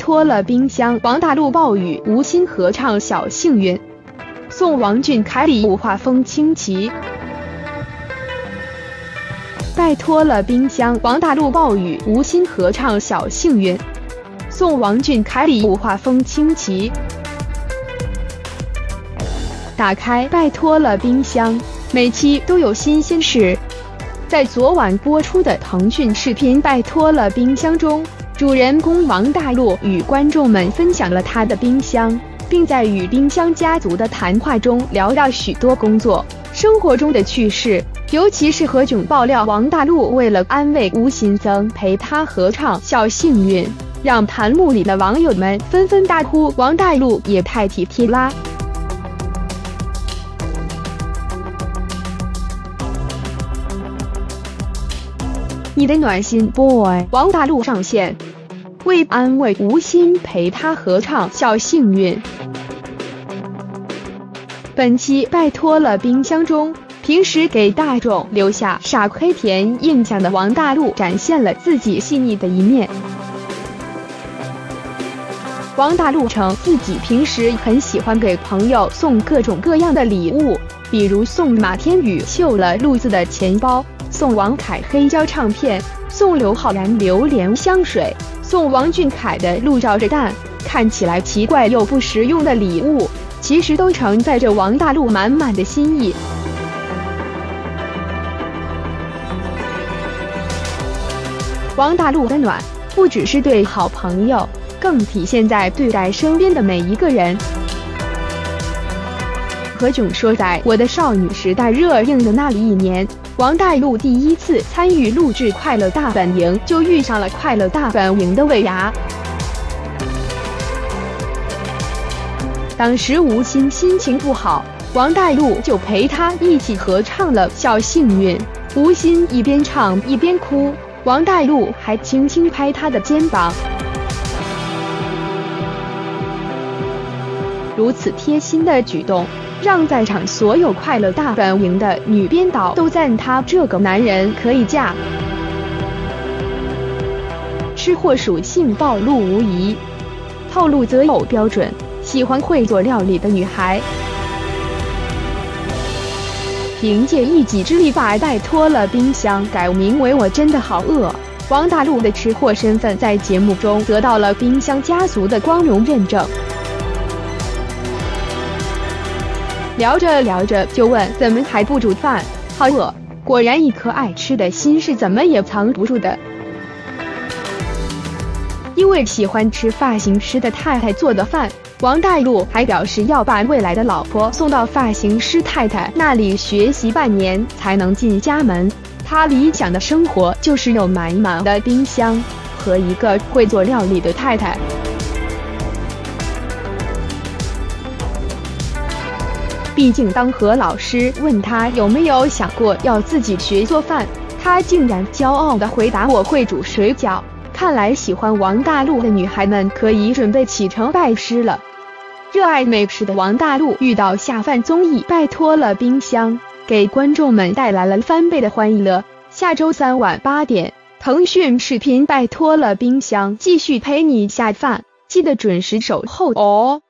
托了冰箱。王大陆鲍宇吴昕合唱小幸运，送王俊凯礼物画风清奇。拜托了冰箱。王大陆鲍宇吴昕合唱小幸运，送王俊凯礼物画风清奇。打开拜托了冰箱，每期都有新鲜事。在昨晚播出的腾讯视频《拜托了冰箱》中，主人公王大陆与观众们分享了他的冰箱，并在与冰箱家族的谈话中聊到许多工作、生活中的趣事，尤其是何炅爆料王大陆为了安慰吴昕曾陪他合唱小幸运，让弹幕里的网友们纷纷大呼王大陆也太体贴啦。你的暖心 boy 王大陆上线，为安慰吴昕陪他合唱小幸运。本期拜托了冰箱中，平时给大众留下傻黑甜印象的王大陆展现了自己细腻的一面。王大陆称自己平时很喜欢给朋友送各种各样的礼物，比如送马天宇绣了路子的钱包，送王凯黑胶唱片，送刘昊然榴莲香水，送王俊凯的鹿照着蛋，看起来奇怪又不实用的礼物，其实都承载着王大陆满满的心意。王大陆的暖，不只是对好朋友，更体现在对待身边的每一个人。何炅说，在我的少女时代热映的那一年，王大陆第一次参与录制《快乐大本营》，就遇上了《快乐大本营》的尾牙。当时吴昕心情不好，王大陆就陪他一起合唱了《小幸运》。吴昕一边唱一边哭，王大陆还轻轻拍他的肩膀。如此贴心的举动，让在场所有《快乐大本营》的女编导都赞他这个男人可以嫁。吃货属性暴露无遗，套路择偶标准：喜欢会做料理的女孩。凭借一己之力把拜托了冰箱改名为我真的好饿，王大陆的吃货身份在节目中得到了冰箱家族的光荣认证。聊着聊着就问怎么还不煮饭，好饿。果然一颗爱吃的心是怎么也藏不住的。因为喜欢吃发型师的太太做的饭，王大陆还表示要把未来的老婆送到发型师太太那里学习半年才能进家门。他理想的生活就是有满满的冰箱和一个会做料理的太太。毕竟当何老师问他有没有想过要自己学做饭，他竟然骄傲地回答我会煮水饺。看来喜欢王大陆的女孩们可以准备启程拜师了。热爱美食的王大陆遇到下饭综艺拜托了冰箱，给观众们带来了翻倍的欢乐。下周3晚8点，腾讯视频拜托了冰箱继续陪你下饭，记得准时守候哦。